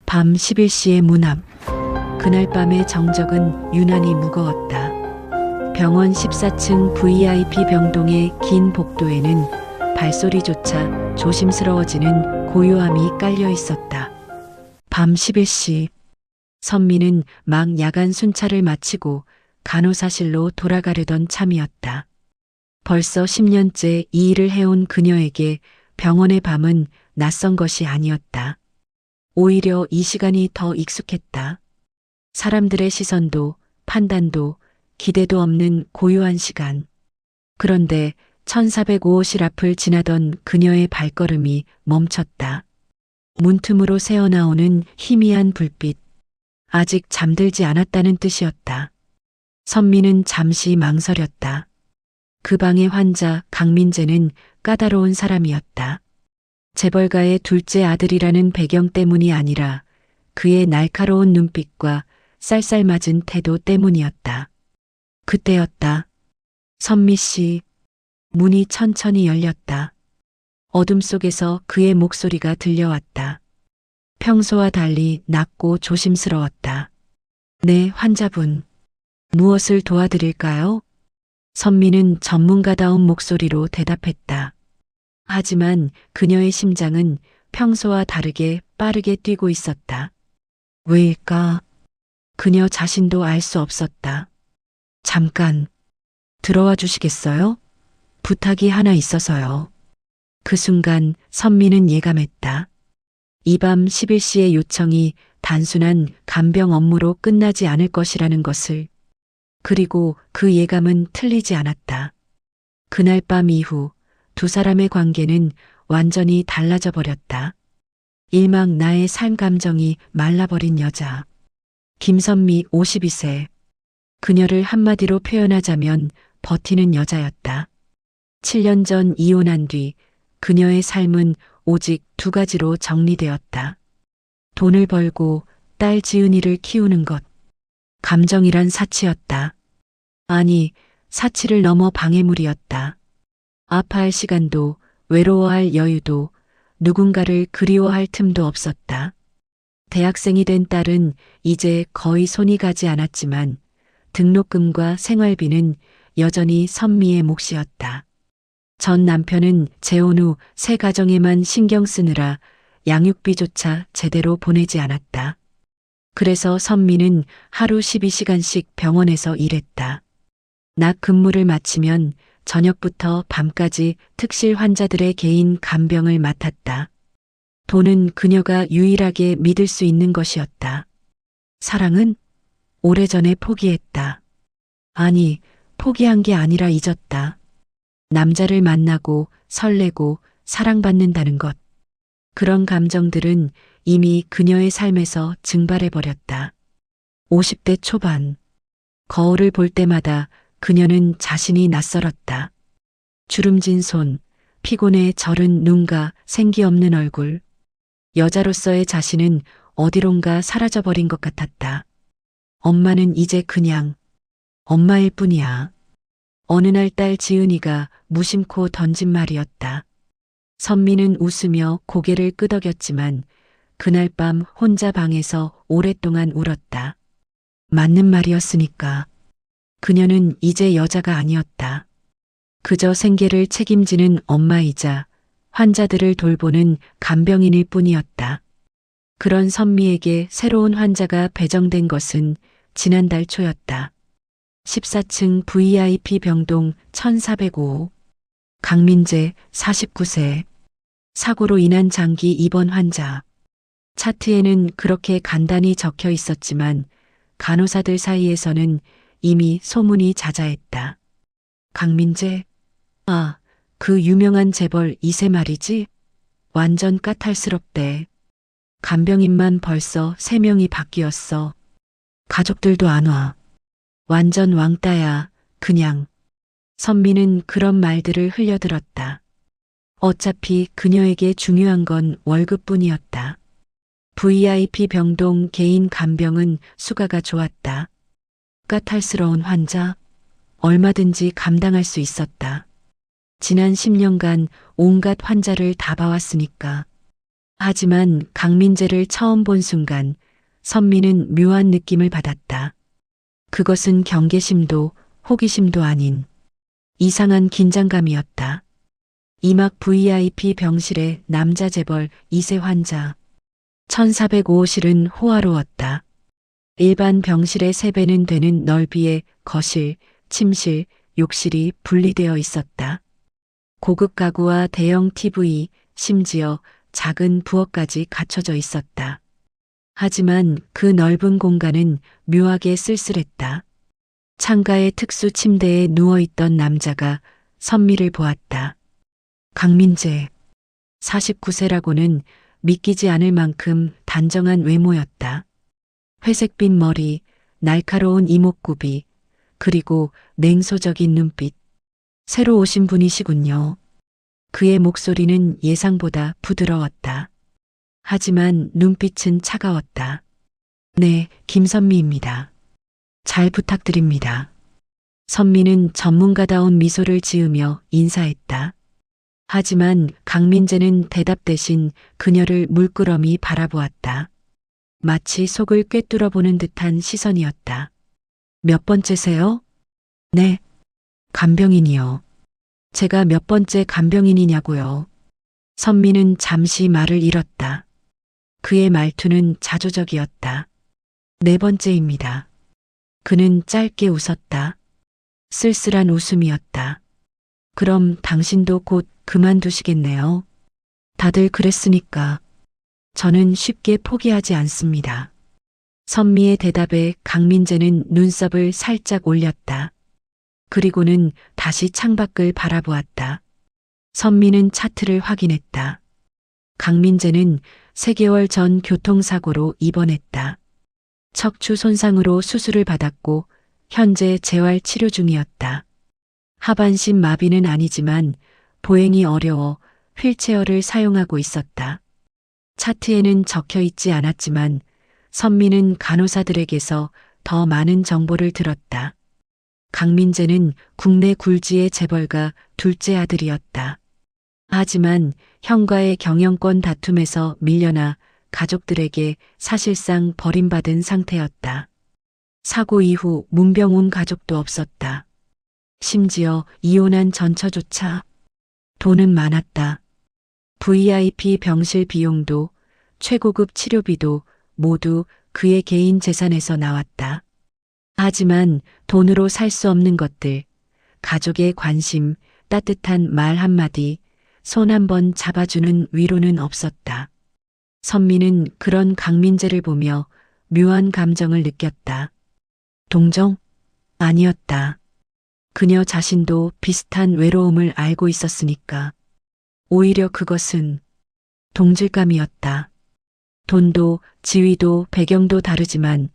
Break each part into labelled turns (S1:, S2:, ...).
S1: 밤 11시의 문 앞. 그날 밤의 정적은 유난히 무거웠다. 병원 14층 VIP 병동의 긴 복도에는 발소리조차 조심스러워지는 고요함이 깔려 있었다. 밤 11시. 선미는 막 야간 순찰을 마치고 간호사실로 돌아가려던 참이었다. 벌써 10년째 이 일을 해온 그녀에게 병원의 밤은 낯선 것이 아니었다. 오히려 이 시간이 더 익숙했다. 사람들의 시선도 판단도 기대도 없는 고요한 시간. 그런데 1405호실 앞을 지나던 그녀의 발걸음이 멈췄다. 문틈으로 새어나오는 희미한 불빛. 아직 잠들지 않았다는 뜻이었다. 선미는 잠시 망설였다. 그 방의 환자 강민재는 까다로운 사람이었다. 재벌가의 둘째 아들이라는 배경 때문이 아니라 그의 날카로운 눈빛과 쌀쌀맞은 태도 때문이었다. 그때였다. 선미 씨. 문이 천천히 열렸다. 어둠 속에서 그의 목소리가 들려왔다. 평소와 달리 낮고 조심스러웠다. 네, 환자분. 무엇을 도와드릴까요? 선미는 전문가다운 목소리로 대답했다. 하지만 그녀의 심장은 평소와 다르게 빠르게 뛰고 있었다. 왜일까? 그녀 자신도 알 수 없었다. 잠깐, 들어와 주시겠어요? 부탁이 하나 있어서요. 그 순간 선미는 예감했다. 이 밤 11시의 요청이 단순한 간병 업무로 끝나지 않을 것이라는 것을. 그리고 그 예감은 틀리지 않았다. 그날 밤 이후 두 사람의 관계는 완전히 달라져 버렸다. 일막 나의 삶 감정이 말라버린 여자. 김선미 52세. 그녀를 한마디로 표현하자면 버티는 여자였다. 7년 전 이혼한 뒤 그녀의 삶은 오직 두 가지로 정리되었다. 돈을 벌고 딸 지은이를 키우는 것. 감정이란 사치였다. 아니, 사치를 넘어 방해물이었다. 아파할 시간도, 외로워할 여유도, 누군가를 그리워할 틈도 없었다. 대학생이 된 딸은 이제 거의 손이 가지 않았지만 등록금과 생활비는 여전히 선미의 몫이었다. 전 남편은 재혼 후 새 가정에만 신경 쓰느라 양육비조차 제대로 보내지 않았다. 그래서 선미는 하루 12시간씩 병원에서 일했다. 낮 근무를 마치면 저녁부터 밤까지 특실 환자들의 개인 간병을 맡았다. 돈은 그녀가 유일하게 믿을 수 있는 것이었다. 사랑은 오래전에 포기했다. 아니, 포기한 게 아니라 잊었다. 남자를 만나고 설레고 사랑받는다는 것. 그런 감정들은 이미 그녀의 삶에서 증발해버렸다. 50대 초반. 거울을 볼 때마다 그녀는 자신이 낯설었다. 주름진 손, 피곤에 절은 눈과 생기 없는 얼굴. 여자로서의 자신은 어디론가 사라져버린 것 같았다. 엄마는 이제 그냥 엄마일 뿐이야. 어느 날 딸 지은이가 무심코 던진 말이었다. 선미는 웃으며 고개를 끄덕였지만 그날 밤 혼자 방에서 오랫동안 울었다. 맞는 말이었으니까. 그녀는 이제 여자가 아니었다. 그저 생계를 책임지는 엄마이자 환자들을 돌보는 간병인일 뿐이었다. 그런 선미에게 새로운 환자가 배정된 것은 지난달 초였다. 14층 VIP 병동 1405호. 강민재 49세. 사고로 인한 장기 입원 환자. 차트에는 그렇게 간단히 적혀 있었지만 간호사들 사이에서는 이미 소문이 자자했다. 강민재? 아, 그 유명한 재벌 2세 말이지? 완전 까탈스럽대. 간병인만 벌써 3명이 바뀌었어. 가족들도 안 와. 완전 왕따야, 그냥. 선미는 그런 말들을 흘려들었다. 어차피 그녀에게 중요한 건 월급뿐이었다. VIP 병동 개인 간병은 수가가 좋았다. 까탈스러운 환자? 얼마든지 감당할 수 있었다. 지난 10년간 온갖 환자를 다 봐왔으니까. 하지만 강민재를 처음 본 순간 선미는 묘한 느낌을 받았다. 그것은 경계심도 호기심도 아닌 이상한 긴장감이었다. 이막 VIP 병실의 남자 재벌 2세 환자. 1405실은 호화로웠다. 일반 병실의 3배는 되는 넓이의 거실, 침실, 욕실이 분리되어 있었다. 고급 가구와 대형 TV, 심지어 작은 부엌까지 갖춰져 있었다. 하지만 그 넓은 공간은 묘하게 쓸쓸했다. 창가의 특수 침대에 누워있던 남자가 선미를 보았다. 강민재. 49세라고는 믿기지 않을 만큼 단정한 외모였다. 회색빛 머리, 날카로운 이목구비, 그리고 냉소적인 눈빛. 새로 오신 분이시군요. 그의 목소리는 예상보다 부드러웠다. 하지만 눈빛은 차가웠다. 네, 김선미입니다. 잘 부탁드립니다. 선미는 전문가다운 미소를 지으며 인사했다. 하지만 강민재는 대답 대신 그녀를 물끄러미 바라보았다. 마치 속을 꿰뚫어 보는 듯한 시선이었다. 몇 번째세요? 네, 간병인이요. 제가 몇 번째 간병인이냐고요. 선미는 잠시 말을 잃었다. 그의 말투는 자조적이었다. 4번째입니다. 그는 짧게 웃었다. 쓸쓸한 웃음이었다. 그럼 당신도 곧 그만두시겠네요. 다들 그랬으니까. 저는 쉽게 포기하지 않습니다. 선미의 대답에 강민재는 눈썹을 살짝 올렸다. 그리고는 다시 창밖을 바라보았다. 선미는 차트를 확인했다. 강민재는 3개월 전 교통사고로 입원했다. 척추 손상으로 수술을 받았고 현재 재활 치료 중이었다. 하반신 마비는 아니지만 보행이 어려워 휠체어를 사용하고 있었다. 차트에는 적혀 있지 않았지만 선미는 간호사들에게서 더 많은 정보를 들었다. 강민재는 국내 굴지의 재벌가 둘째 아들이었다. 하지만 형과의 경영권 다툼에서 밀려나 가족들에게 사실상 버림받은 상태였다. 사고 이후 문병 온 가족도 없었다. 심지어 이혼한 전처조차. 돈은 많았다. VIP 병실 비용도 최고급 치료비도 모두 그의 개인 재산에서 나왔다. 하지만 돈으로 살 수 없는 것들, 가족의 관심, 따뜻한 말 한마디, 손 한 번 잡아주는 위로는 없었다. 선미는 그런 강민재를 보며 묘한 감정을 느꼈다. 동정? 아니었다. 그녀 자신도 비슷한 외로움을 알고 있었으니까. 오히려 그것은 동질감이었다. 돈도 지위도 배경도 다르지만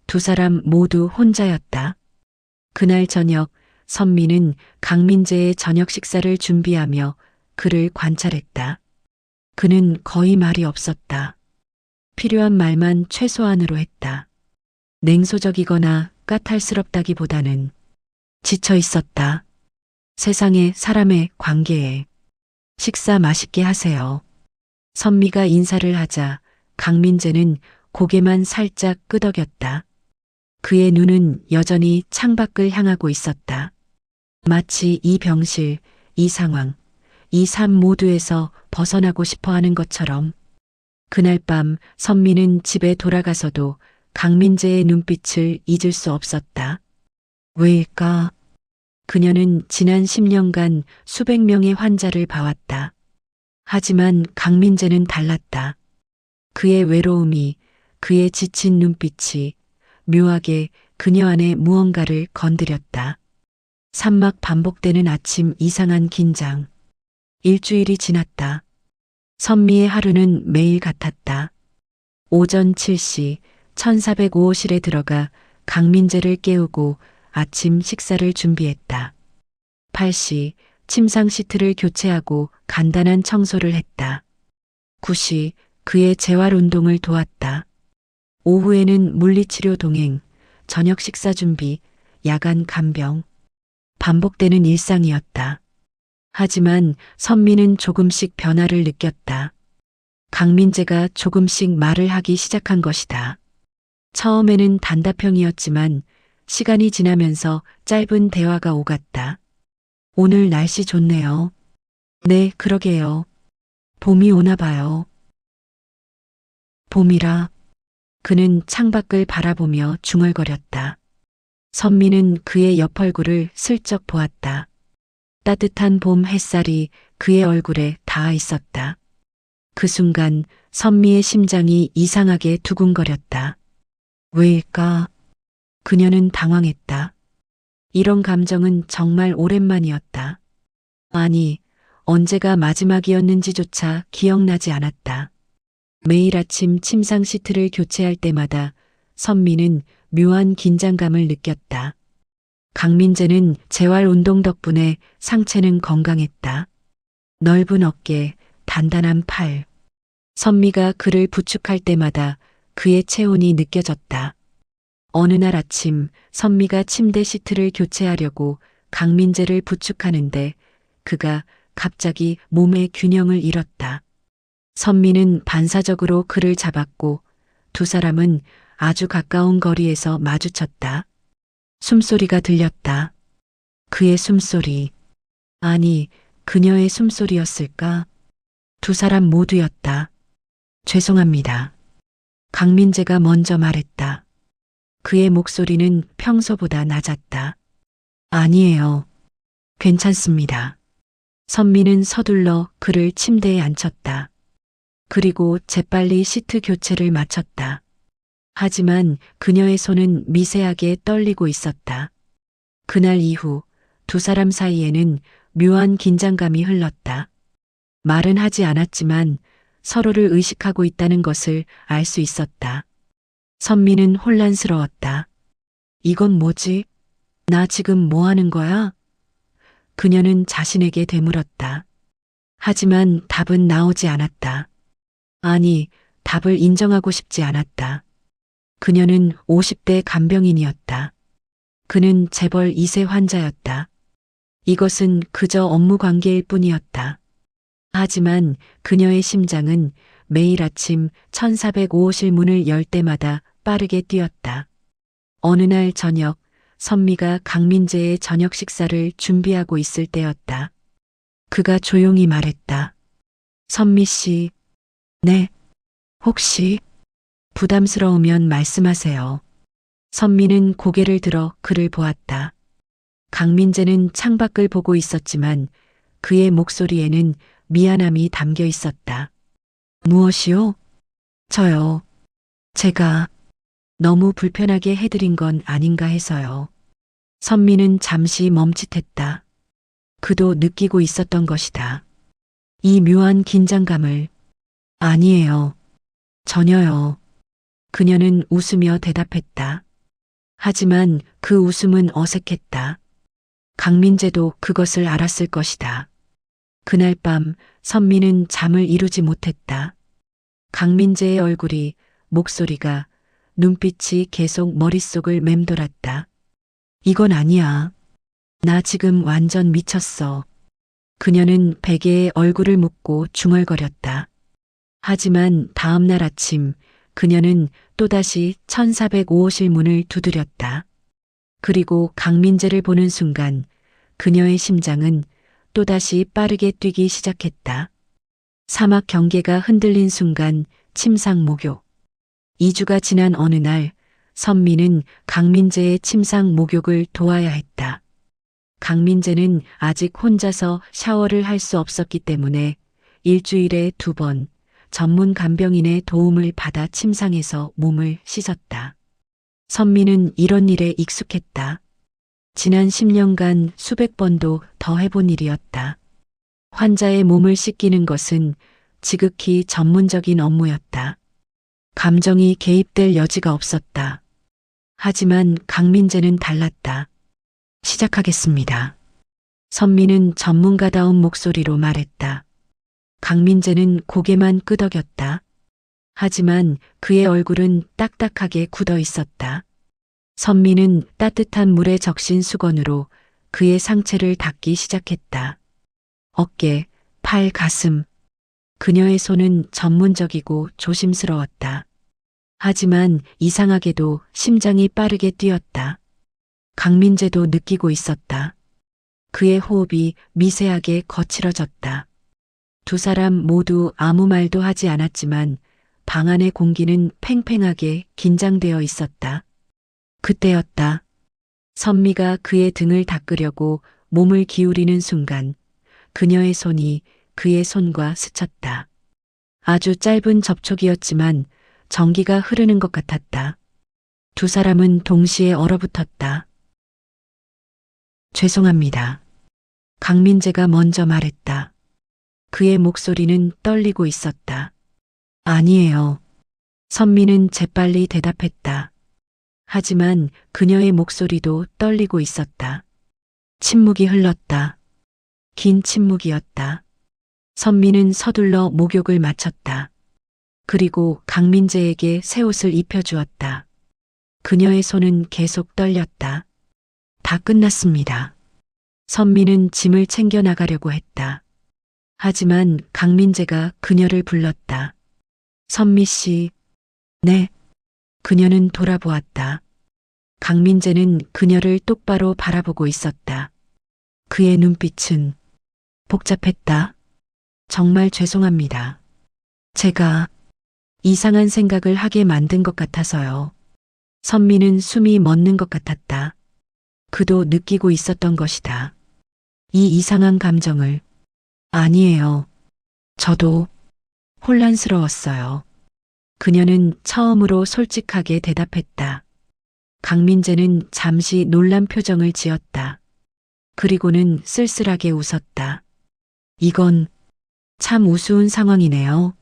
S1: 두 사람 모두 혼자였다. 그날 저녁 선미는 강민재의 저녁 식사를 준비하며 그를 관찰했다. 그는 거의 말이 없었다. 필요한 말만 최소한으로 했다. 냉소적이거나 까탈스럽다기보다는 지쳐 있었다. 세상에 사람의 관계에. 식사 맛있게 하세요. 선미가 인사를 하자 강민재는 고개만 살짝 끄덕였다. 그의 눈은 여전히 창밖을 향하고 있었다. 마치 이 병실, 이 상황, 이 삶 모두에서 벗어나고 싶어 하는 것처럼. 그날 밤 선미는 집에 돌아가서도 강민재의 눈빛을 잊을 수 없었다. 왜일까? 그녀는 지난 10년간 수백 명의 환자를 봐왔다. 하지만 강민재는 달랐다. 그의 외로움이, 그의 지친 눈빛이 묘하게 그녀 안에 무언가를 건드렸다. 산막 반복되는 아침 이상한 긴장. 일주일이 지났다. 선미의 하루는 매일 같았다. 오전 7시 1405호실에 들어가 강민재를 깨우고 아침 식사를 준비했다. 8시 침상 시트를 교체하고 간단한 청소를 했다. 9시 그의 재활 운동을 도왔다. 오후에는 물리치료 동행, 저녁 식사 준비, 야간 간병. 반복되는 일상이었다. 하지만 선미는 조금씩 변화를 느꼈다. 강민재가 조금씩 말을 하기 시작한 것이다. 처음에는 단답형이었지만 시간이 지나면서 짧은 대화가 오갔다. 오늘 날씨 좋네요. 네, 그러게요. 봄이 오나 봐요. 봄이라. 그는 창밖을 바라보며 중얼거렸다. 선미는 그의 옆 얼굴을 슬쩍 보았다. 따뜻한 봄 햇살이 그의 얼굴에 닿아 있었다. 그 순간 선미의 심장이 이상하게 두근거렸다. 왜일까? 그녀는 당황했다. 이런 감정은 정말 오랜만이었다. 아니, 언제가 마지막이었는지조차 기억나지 않았다. 매일 아침 침상 시트를 교체할 때마다 선미는 묘한 긴장감을 느꼈다. 강민재는 재활 운동 덕분에 상체는 건강했다. 넓은 어깨, 단단한 팔. 선미가 그를 부축할 때마다 그의 체온이 느껴졌다. 어느 날 아침 선미가 침대 시트를 교체하려고 강민재를 부축하는데 그가 갑자기 몸의 균형을 잃었다. 선미는 반사적으로 그를 잡았고 두 사람은 아주 가까운 거리에서 마주쳤다. 숨소리가 들렸다. 그의 숨소리. 아니, 그녀의 숨소리였을까? 두 사람 모두였다. 죄송합니다. 강민재가 먼저 말했다. 그의 목소리는 평소보다 낮았다. 아니에요. 괜찮습니다. 선미는 서둘러 그를 침대에 앉혔다. 그리고 재빨리 시트 교체를 마쳤다. 하지만 그녀의 손은 미세하게 떨리고 있었다. 그날 이후 두 사람 사이에는 묘한 긴장감이 흘렀다. 말은 하지 않았지만 서로를 의식하고 있다는 것을 알 수 있었다. 선미는 혼란스러웠다. 이건 뭐지? 나 지금 뭐 하는 거야? 그녀는 자신에게 되물었다. 하지만 답은 나오지 않았다. 아니, 답을 인정하고 싶지 않았다. 그녀는 50대 간병인이었다. 그는 재벌 2세 환자였다. 이것은 그저 업무 관계일 뿐이었다. 하지만 그녀의 심장은 매일 아침 1405호실 문을 열 때마다 빠르게 뛰었다. 어느 날 저녁, 선미가 강민재의 저녁 식사를 준비하고 있을 때였다. 그가 조용히 말했다. 선미 씨. 네. 혹시 부담스러우면 말씀하세요. 선미는 고개를 들어 그를 보았다. 강민재는 창밖을 보고 있었지만 그의 목소리에는 미안함이 담겨 있었다. 무엇이요? 저요. 제가 너무 불편하게 해드린 건 아닌가 해서요. 선미는 잠시 멈칫했다. 그도 느끼고 있었던 것이다. 이 묘한 긴장감을. 아니에요. 전혀요. 그녀는 웃으며 대답했다. 하지만 그 웃음은 어색했다. 강민재도 그것을 알았을 것이다. 그날 밤 선미는 잠을 이루지 못했다. 강민재의 얼굴이, 목소리가, 눈빛이 계속 머릿속을 맴돌았다. 이건 아니야. 나 지금 완전 미쳤어. 그녀는 베개에 얼굴을 묻고 중얼거렸다. 하지만 다음 날 아침 그녀는 또다시 1405호실 문을 두드렸다. 그리고 강민재를 보는 순간 그녀의 심장은 또다시 빠르게 뛰기 시작했다. 사막 경계가 흔들린 순간 침상 목욕. 2주가 지난 어느 날 선미는 강민재의 침상 목욕을 도와야 했다. 강민재는 아직 혼자서 샤워를 할 수 없었기 때문에 일주일에 2번 전문 간병인의 도움을 받아 침상에서 몸을 씻었다. 선미는 이런 일에 익숙했다. 지난 10년간 수백 번도 더 해본 일이었다. 환자의 몸을 씻기는 것은 지극히 전문적인 업무였다. 감정이 개입될 여지가 없었다. 하지만 강민재는 달랐다. 시작하겠습니다. 선미는 전문가다운 목소리로 말했다. 강민재는 고개만 끄덕였다. 하지만 그의 얼굴은 딱딱하게 굳어 있었다. 선미는 따뜻한 물에 적신 수건으로 그의 상체를 닦기 시작했다. 어깨, 팔, 가슴. 그녀의 손은 전문적이고 조심스러웠다. 하지만 이상하게도 심장이 빠르게 뛰었다. 강민재도 느끼고 있었다. 그의 호흡이 미세하게 거칠어졌다. 두 사람 모두 아무 말도 하지 않았지만 방 안의 공기는 팽팽하게 긴장되어 있었다. 그때였다. 선미가 그의 등을 닦으려고 몸을 기울이는 순간 그녀의 손이 그의 손과 스쳤다. 아주 짧은 접촉이었지만 전기가 흐르는 것 같았다. 두 사람은 동시에 얼어붙었다. 죄송합니다. 강민재가 먼저 말했다. 그의 목소리는 떨리고 있었다. 아니에요. 선미는 재빨리 대답했다. 하지만 그녀의 목소리도 떨리고 있었다. 침묵이 흘렀다. 긴 침묵이었다. 선미는 서둘러 목욕을 마쳤다. 그리고 강민재에게 새 옷을 입혀주었다. 그녀의 손은 계속 떨렸다. 다 끝났습니다. 선미는 짐을 챙겨 나가려고 했다. 하지만 강민재가 그녀를 불렀다. 선미 씨. 네. 그녀는 돌아보았다. 강민재는 그녀를 똑바로 바라보고 있었다. 그의 눈빛은 복잡했다. 정말 죄송합니다. 제가 이상한 생각을 하게 만든 것 같아서요. 선미는 숨이 멎는 것 같았다. 그도 느끼고 있었던 것이다. 이 이상한 감정을. 아니에요. 저도 혼란스러웠어요. 그녀는 처음으로 솔직하게 대답했다. 강민재는 잠시 놀란 표정을 지었다. 그리고는 쓸쓸하게 웃었다. 이건 참 우스운 상황이네요.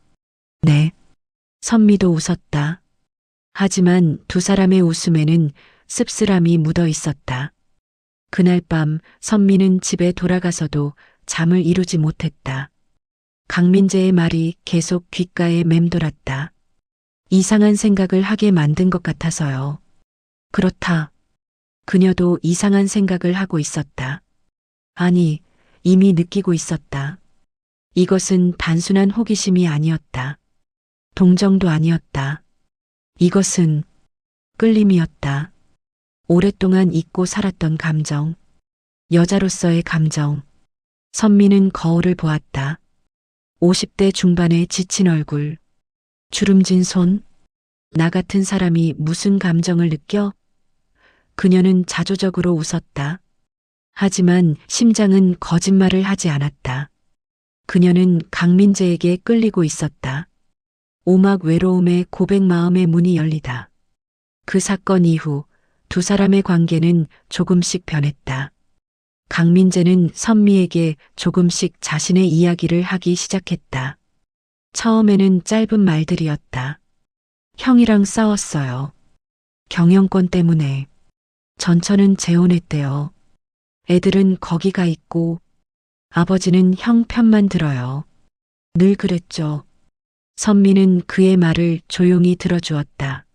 S1: 네. 선미도 웃었다. 하지만 두 사람의 웃음에는 씁쓸함이 묻어 있었다. 그날 밤 선미는 집에 돌아가서도 잠을 이루지 못했다. 강민재의 말이 계속 귓가에 맴돌았다. 이상한 생각을 하게 만든 것 같아서요. 그렇다. 그녀도 이상한 생각을 하고 있었다. 아니, 이미 느끼고 있었다. 이것은 단순한 호기심이 아니었다. 동정도 아니었다. 이것은 끌림이었다. 오랫동안 잊고 살았던 감정. 여자로서의 감정. 선미는 거울을 보았다. 50대 중반의 지친 얼굴. 주름진 손. 나 같은 사람이 무슨 감정을 느껴? 그녀는 자조적으로 웃었다. 하지만 심장은 거짓말을 하지 않았다. 그녀는 강민재에게 끌리고 있었다. 오막 외로움의 고백 마음의 문이 열리다. 그 사건 이후 두 사람의 관계는 조금씩 변했다. 강민재는 선미에게 조금씩 자신의 이야기를 하기 시작했다. 처음에는 짧은 말들이었다. 형이랑 싸웠어요. 경영권 때문에. 전처는 재혼했대요. 애들은 거기 가 있고 아버지는 형 편만 들어요. 늘 그랬죠. 선미는 그의 말을 조용히 들어주었다.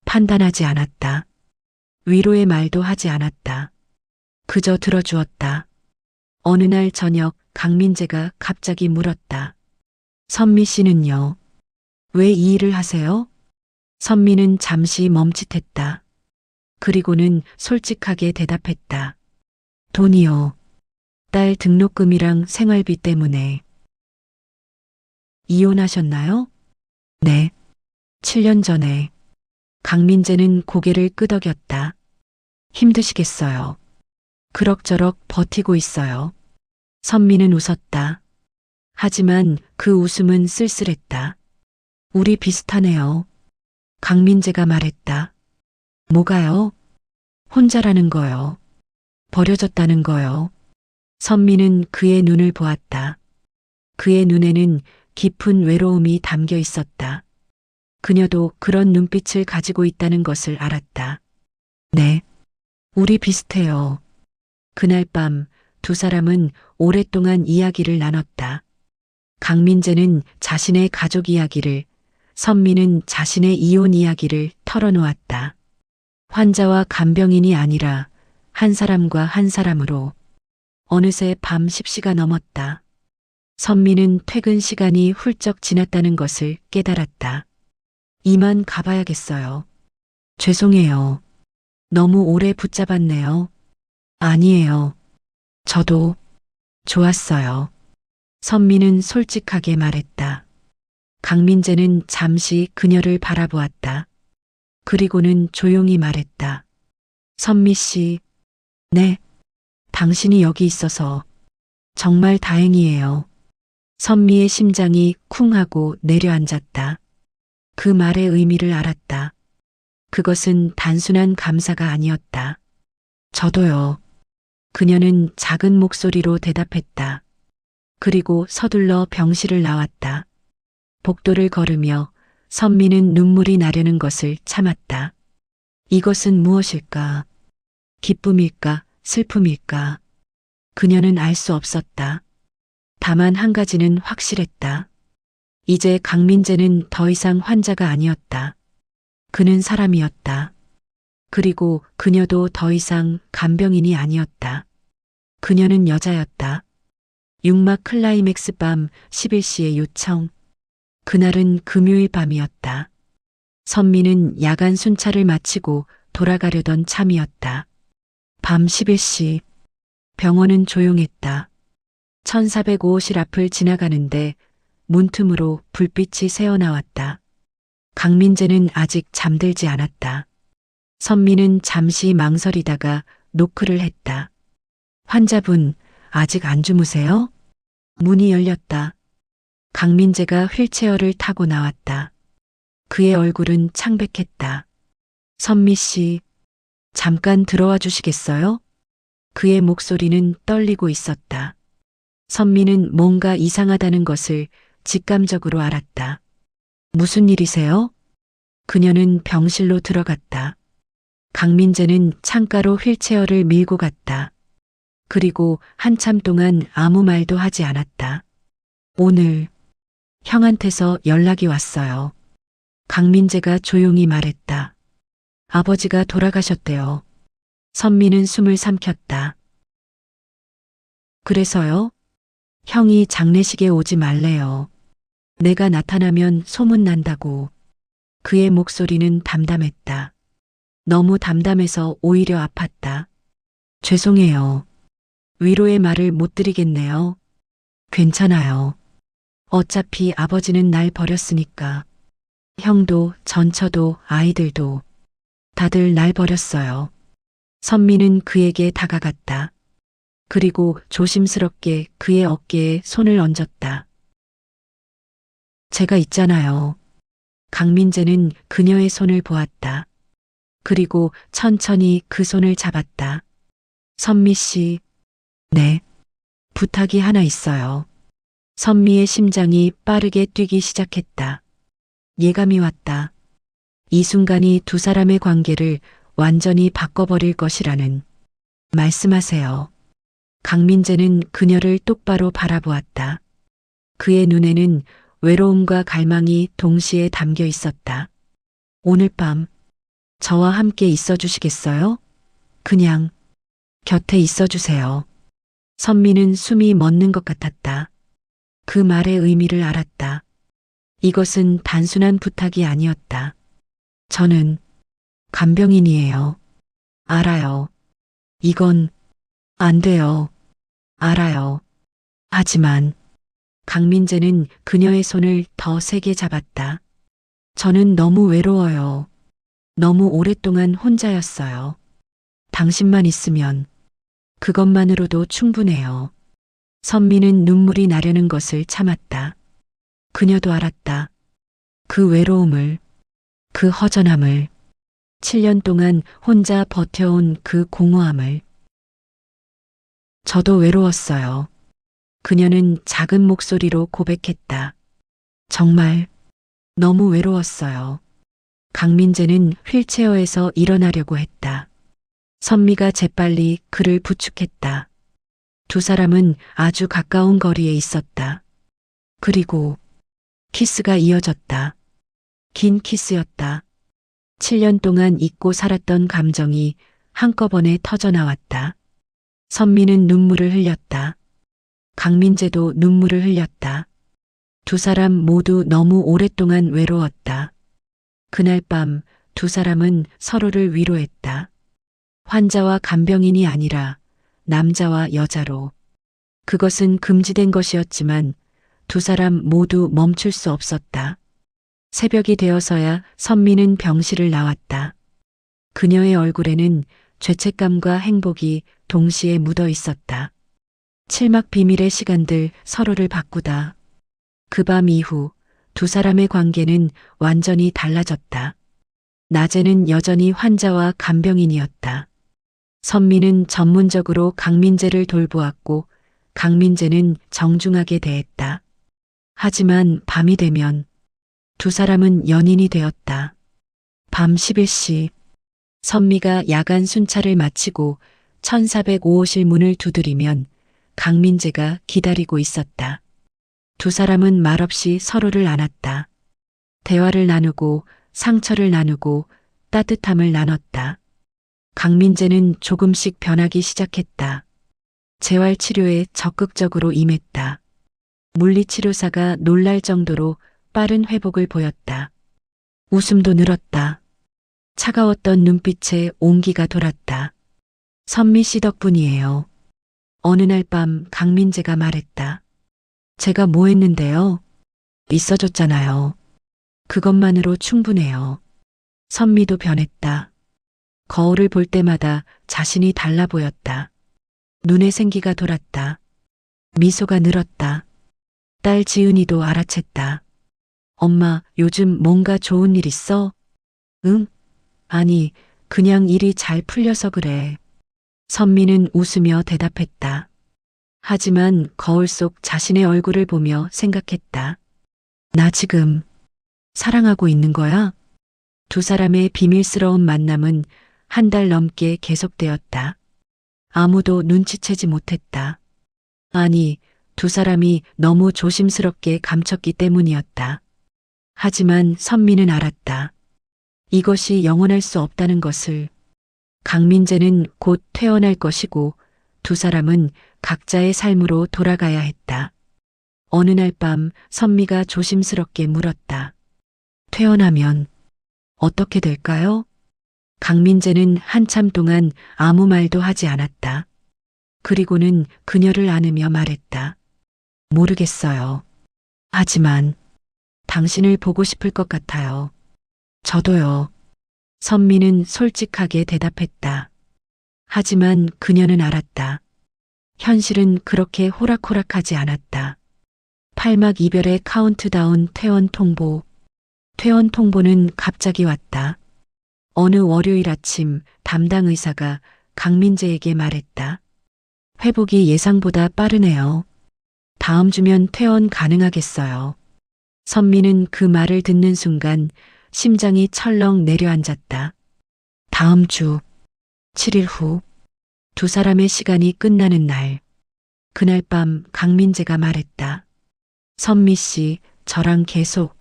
S1: 판단하지 않았다. 위로의 말도 하지 않았다. 그저 들어주었다. 어느 날 저녁 강민재가 갑자기 물었다. 선미 씨는요? 왜 이 일을 하세요? 선미는 잠시 멈칫했다. 그리고는 솔직하게 대답했다. 돈이요. 딸 등록금이랑 생활비 때문에. 이혼하셨나요? 네. 7년 전에. 강민재는 고개를 끄덕였다. 힘드시겠어요. 그럭저럭 버티고 있어요. 선미는 웃었다. 하지만 그 웃음은 쓸쓸했다. 우리 비슷하네요. 강민재가 말했다. 뭐가요? 혼자라는 거요. 버려졌다는 거요. 선미는 그의 눈을 보았다. 그의 눈에는 깊은 외로움이 담겨 있었다. 그녀도 그런 눈빛을 가지고 있다는 것을 알았다. 네, 우리 비슷해요. 그날 밤 두 사람은 오랫동안 이야기를 나눴다. 강민재는 자신의 가족 이야기를, 선미는 자신의 이혼 이야기를 털어놓았다. 환자와 간병인이 아니라 한 사람과 한 사람으로. 어느새 밤 10시가 넘었다. 선미는 퇴근 시간이 훌쩍 지났다는 것을 깨달았다. 이만 가봐야겠어요. 죄송해요. 너무 오래 붙잡았네요. 아니에요. 저도 좋았어요. 선미는 솔직하게 말했다. 강민재는 잠시 그녀를 바라보았다. 그리고는 조용히 말했다. 선미 씨, 네, 당신이 여기 있어서 정말 다행이에요. 선미의 심장이 쿵 하고 내려앉았다. 그 말의 의미를 알았다. 그것은 단순한 감사가 아니었다. 저도요. 그녀는 작은 목소리로 대답했다. 그리고 서둘러 병실을 나왔다. 복도를 걸으며 선미는 눈물이 나려는 것을 참았다. 이것은 무엇일까? 기쁨일까? 슬픔일까? 그녀는 알 수 없었다. 다만 한 가지는 확실했다. 이제 강민재는 더 이상 환자가 아니었다. 그는 사람이었다. 그리고 그녀도 더 이상 간병인이 아니었다. 그녀는 여자였다. 육막 클라이맥스 밤 11시의 요청. 그날은 금요일 밤이었다. 선미는 야간 순찰을 마치고 돌아가려던 참이었다. 밤 11시. 병원은 조용했다. 1405호실 앞을 지나가는데 문틈으로 불빛이 새어나왔다. 강민재는 아직 잠들지 않았다. 선미는 잠시 망설이다가 노크를 했다. 환자분, 아직 안 주무세요? 문이 열렸다. 강민재가 휠체어를 타고 나왔다. 그의 얼굴은 창백했다. 선미 씨, 잠깐 들어와 주시겠어요? 그의 목소리는 떨리고 있었다. 선미는 뭔가 이상하다는 것을 직감적으로 알았다. 무슨 일이세요? 그녀는 병실로 들어갔다. 강민재는 창가로 휠체어를 밀고 갔다. 그리고 한참 동안 아무 말도 하지 않았다. 오늘 형한테서 연락이 왔어요. 강민재가 조용히 말했다. 아버지가 돌아가셨대요. 선미는 숨을 삼켰다. 그래서요? 형이 장례식에 오지 말래요. 내가 나타나면 소문난다고. 그의 목소리는 담담했다. 너무 담담해서 오히려 아팠다. 죄송해요. 위로의 말을 못 드리겠네요. 괜찮아요. 어차피 아버지는 날 버렸으니까. 형도, 전처도, 아이들도 다들 날 버렸어요. 선미는 그에게 다가갔다. 그리고 조심스럽게 그의 어깨에 손을 얹었다. 제가 있잖아요. 강민재는 그녀의 손을 보았다. 그리고 천천히 그 손을 잡았다. 선미 씨, 네, 부탁이 하나 있어요. 선미의 심장이 빠르게 뛰기 시작했다. 예감이 왔다. 이 순간이 두 사람의 관계를 완전히 바꿔버릴 것이라는. 말씀하세요. 강민재는 그녀를 똑바로 바라보았다. 그의 눈에는 외로움과 갈망이 동시에 담겨 있었다. 오늘 밤 저와 함께 있어 주시겠어요? 그냥 곁에 있어 주세요. 선미는 숨이 멎는 것 같았다. 그 말의 의미를 알았다. 이것은 단순한 부탁이 아니었다. 저는 간병인이에요. 알아요. 이건 안 돼요. 알아요. 하지만 강민재는 그녀의 손을 더 세게 잡았다. 저는 너무 외로워요. 너무 오랫동안 혼자였어요. 당신만 있으면 그것만으로도 충분해요. 선미는 눈물이 나려는 것을 참았다. 그녀도 알았다. 그 외로움을, 그 허전함을, 7년 동안 혼자 버텨온 그 공허함을. 저도 외로웠어요. 그녀는 작은 목소리로 고백했다. 정말 너무 외로웠어요. 강민재는 휠체어에서 일어나려고 했다. 선미가 재빨리 그를 부축했다. 두 사람은 아주 가까운 거리에 있었다. 그리고 키스가 이어졌다. 긴 키스였다. 7년 동안 잊고 살았던 감정이 한꺼번에 터져나왔다. 선미는 눈물을 흘렸다. 강민재도 눈물을 흘렸다. 두 사람 모두 너무 오랫동안 외로웠다. 그날 밤 두 사람은 서로를 위로했다. 환자와 간병인이 아니라 남자와 여자로. 그것은 금지된 것이었지만 두 사람 모두 멈출 수 없었다. 새벽이 되어서야 선미는 병실을 나왔다. 그녀의 얼굴에는 죄책감과 행복이 동시에 묻어 있었다. 칠막 비밀의 시간들 서로를 바꾸다. 그 밤 이후 두 사람의 관계는 완전히 달라졌다. 낮에는 여전히 환자와 간병인이었다. 선미는 전문적으로 강민재를 돌보았고 강민재는 정중하게 대했다. 하지만 밤이 되면 두 사람은 연인이 되었다. 밤 11시 선미가 야간 순찰을 마치고 1405호실 문을 두드리면 강민재가 기다리고 있었다. 두 사람은 말없이 서로를 안았다. 대화를 나누고 상처를 나누고 따뜻함을 나눴다. 강민재는 조금씩 변하기 시작했다. 재활치료에 적극적으로 임했다. 물리치료사가 놀랄 정도로 빠른 회복을 보였다. 웃음도 늘었다. 차가웠던 눈빛에 온기가 돌았다. 선미 씨 덕분이에요. 어느 날 밤 강민재가 말했다. 제가 뭐 했는데요? 있어줬잖아요. 그것만으로 충분해요. 선미도 변했다. 거울을 볼 때마다 자신이 달라 보였다. 눈에 생기가 돌았다. 미소가 늘었다. 딸 지은이도 알아챘다. 엄마, 요즘 뭔가 좋은 일 있어? 응? 아니, 그냥 일이 잘 풀려서 그래. 선미는 웃으며 대답했다. 하지만 거울 속 자신의 얼굴을 보며 생각했다. 나 지금 사랑하고 있는 거야? 두 사람의 비밀스러운 만남은 한 달 넘게 계속되었다. 아무도 눈치채지 못했다. 아니, 두 사람이 너무 조심스럽게 감췄기 때문이었다. 하지만 선미는 알았다. 이것이 영원할 수 없다는 것을. 강민재는 곧 퇴원할 것이고 두 사람은 각자의 삶으로 돌아가야 했다. 어느 날 밤 선미가 조심스럽게 물었다. 퇴원하면 어떻게 될까요? 강민재는 한참 동안 아무 말도 하지 않았다. 그리고는 그녀를 안으며 말했다. 모르겠어요. 하지만 당신을 보고 싶을 것 같아요. 저도요. 선미는 솔직하게 대답했다. 하지만 그녀는 알았다. 현실은 그렇게 호락호락하지 않았다. 8막 이별의 카운트다운 퇴원 통보. 퇴원 통보는 갑자기 왔다. 어느 월요일 아침 담당 의사가 강민재에게 말했다. 회복이 예상보다 빠르네요. 다음 주면 퇴원 가능하겠어요. 선미는 그 말을 듣는 순간 심장이 철렁 내려앉았다. 다음 주 7일 후 두 사람의 시간이 끝나는 날. 그날 밤 강민재가 말했다. 선미 씨, 저랑 계속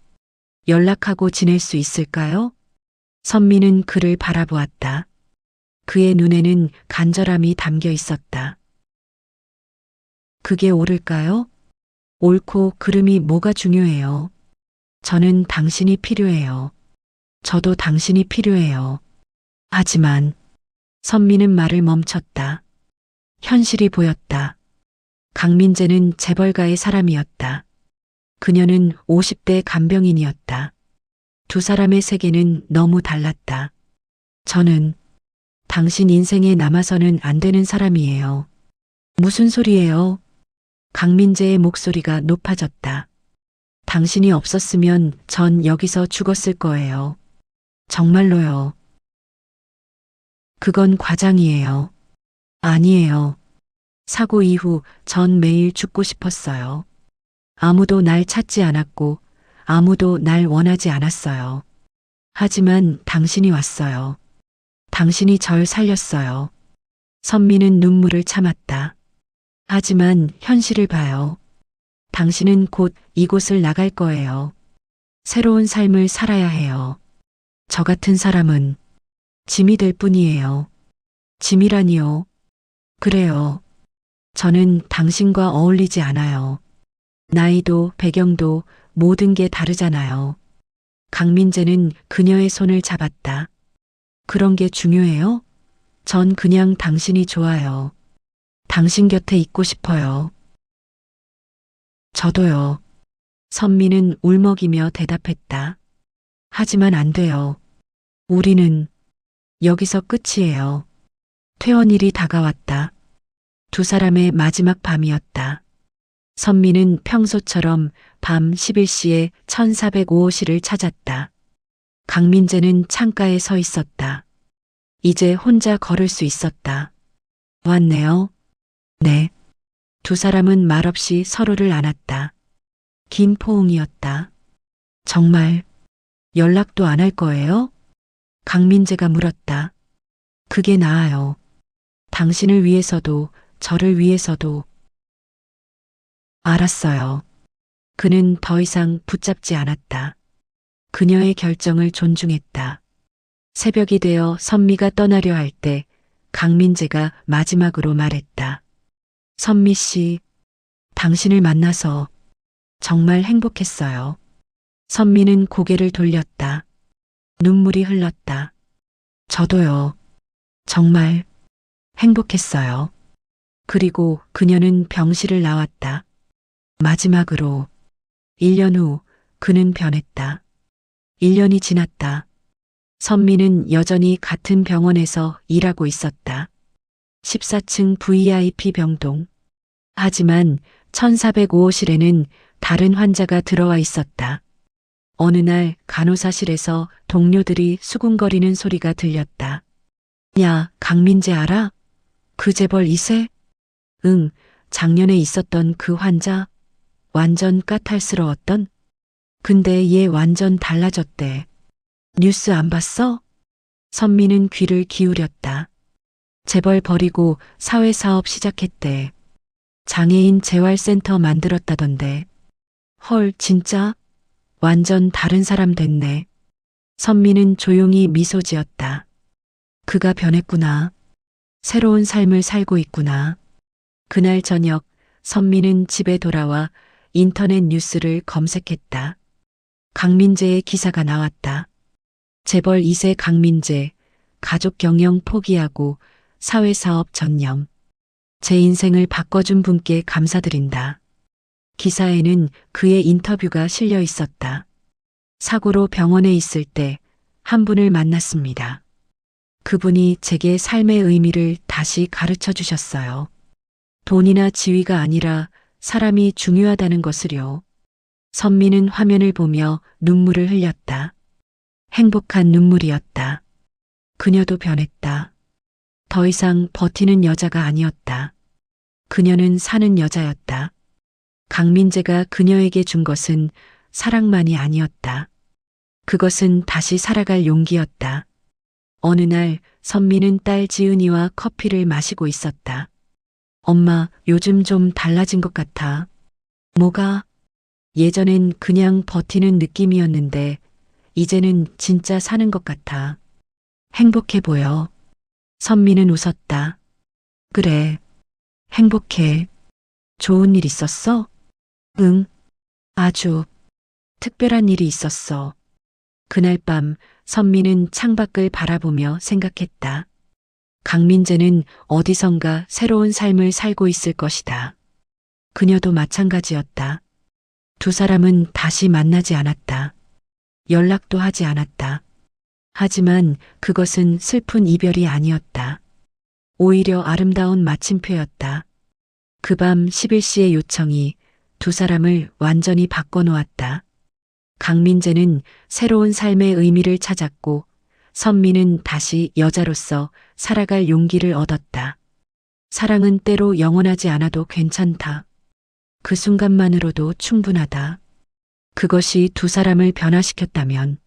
S1: 연락하고 지낼 수 있을까요? 선미는 그를 바라보았다. 그의 눈에는 간절함이 담겨 있었다. 그게 옳을까요? 옳고 그름이 뭐가 중요해요. 저는 당신이 필요해요. 저도 당신이 필요해요. 하지만 선미는 말을 멈췄다. 현실이 보였다. 강민재는 재벌가의 사람이었다. 그녀는 50대 간병인이었다. 두 사람의 세계는 너무 달랐다. 저는 당신 인생에 남아서는 안 되는 사람이에요. 무슨 소리예요? 강민재의 목소리가 높아졌다. 당신이 없었으면 전 여기서 죽었을 거예요. 정말로요. 그건 과장이에요. 아니에요. 사고 이후 전 매일 죽고 싶었어요. 아무도 날 찾지 않았고 아무도 날 원하지 않았어요. 하지만 당신이 왔어요. 당신이 절 살렸어요. 선미는 눈물을 참았다. 하지만 현실을 봐요. 당신은 곧 이곳을 나갈 거예요. 새로운 삶을 살아야 해요. 저 같은 사람은 짐이 될 뿐이에요. 짐이라니요. 그래요. 저는 당신과 어울리지 않아요. 나이도 배경도 모든 게 다르잖아요. 강민재는 그녀의 손을 잡았다. 그런 게 중요해요? 전 그냥 당신이 좋아요. 당신 곁에 있고 싶어요. 저도요. 선미는 울먹이며 대답했다. 하지만 안 돼요. 우리는 여기서 끝이에요. 퇴원일이 다가왔다. 두 사람의 마지막 밤이었다. 선미는 평소처럼 밤 11시에 1405호실을 찾았다. 강민재는 창가에 서 있었다. 이제 혼자 걸을 수 있었다. 왔네요. 네. 두 사람은 말없이 서로를 안았다. 긴 포옹이었다. 정말 연락도 안 할 거예요? 강민재가 물었다. 그게 나아요. 당신을 위해서도 저를 위해서도. 알았어요. 그는 더 이상 붙잡지 않았다. 그녀의 결정을 존중했다. 새벽이 되어 선미가 떠나려 할 때 강민재가 마지막으로 말했다. 선미 씨, 당신을 만나서 정말 행복했어요. 선미는 고개를 돌렸다. 눈물이 흘렀다. 저도요. 정말 행복했어요. 그리고 그녀는 병실을 나왔다. 마지막으로 1년 후 그는 변했다. 1년이 지났다. 선미는 여전히 같은 병원에서 일하고 있었다. 14층 VIP 병동. 하지만 1405호실에는 다른 환자가 들어와 있었다. 어느 날 간호사실에서 동료들이 수군거리는 소리가 들렸다. 야, 강민재 알아? 그 재벌 2세? 응, 작년에 있었던 그 환자. 완전 까탈스러웠던? 근데 얘 완전 달라졌대. 뉴스 안 봤어? 선미는 귀를 기울였다. 재벌 버리고 사회사업 시작했대. 장애인 재활센터 만들었다던데. 헐, 진짜? 완전 다른 사람 됐네. 선미는 조용히 미소 지었다. 그가 변했구나. 새로운 삶을 살고 있구나. 그날 저녁 선미는 집에 돌아와 인터넷 뉴스를 검색했다. 강민재의 기사가 나왔다. 재벌 2세 강민재, 가족 경영 포기하고 사회사업 전념. 제 인생을 바꿔준 분께 감사드린다. 기사에는 그의 인터뷰가 실려 있었다. 사고로 병원에 있을 때 한 분을 만났습니다. 그분이 제게 삶의 의미를 다시 가르쳐 주셨어요. 돈이나 지위가 아니라 사람이 중요하다는 것을요. 선미는 화면을 보며 눈물을 흘렸다. 행복한 눈물이었다. 그녀도 변했다. 더 이상 버티는 여자가 아니었다. 그녀는 사는 여자였다. 강민재가 그녀에게 준 것은 사랑만이 아니었다. 그것은 다시 살아갈 용기였다. 어느 날 선미는 딸 지은이와 커피를 마시고 있었다. 엄마, 요즘 좀 달라진 것 같아. 뭐가? 예전엔 그냥 버티는 느낌이었는데 이제는 진짜 사는 것 같아. 행복해 보여. 선미는 웃었다. 그래. 행복해. 좋은 일 있었어? 응. 아주 특별한 일이 있었어. 그날 밤 선미는 창밖을 바라보며 생각했다. 강민재는 어디선가 새로운 삶을 살고 있을 것이다. 그녀도 마찬가지였다. 두 사람은 다시 만나지 않았다. 연락도 하지 않았다. 하지만 그것은 슬픈 이별이 아니었다. 오히려 아름다운 마침표였다. 그 밤 11시의 요청이 두 사람을 완전히 바꿔놓았다. 강민재는 새로운 삶의 의미를 찾았고 선미는 다시 여자로서 살아갈 용기를 얻었다. 사랑은 때로 영원하지 않아도 괜찮다. 그 순간만으로도 충분하다. 그것이 두 사람을 변화시켰다면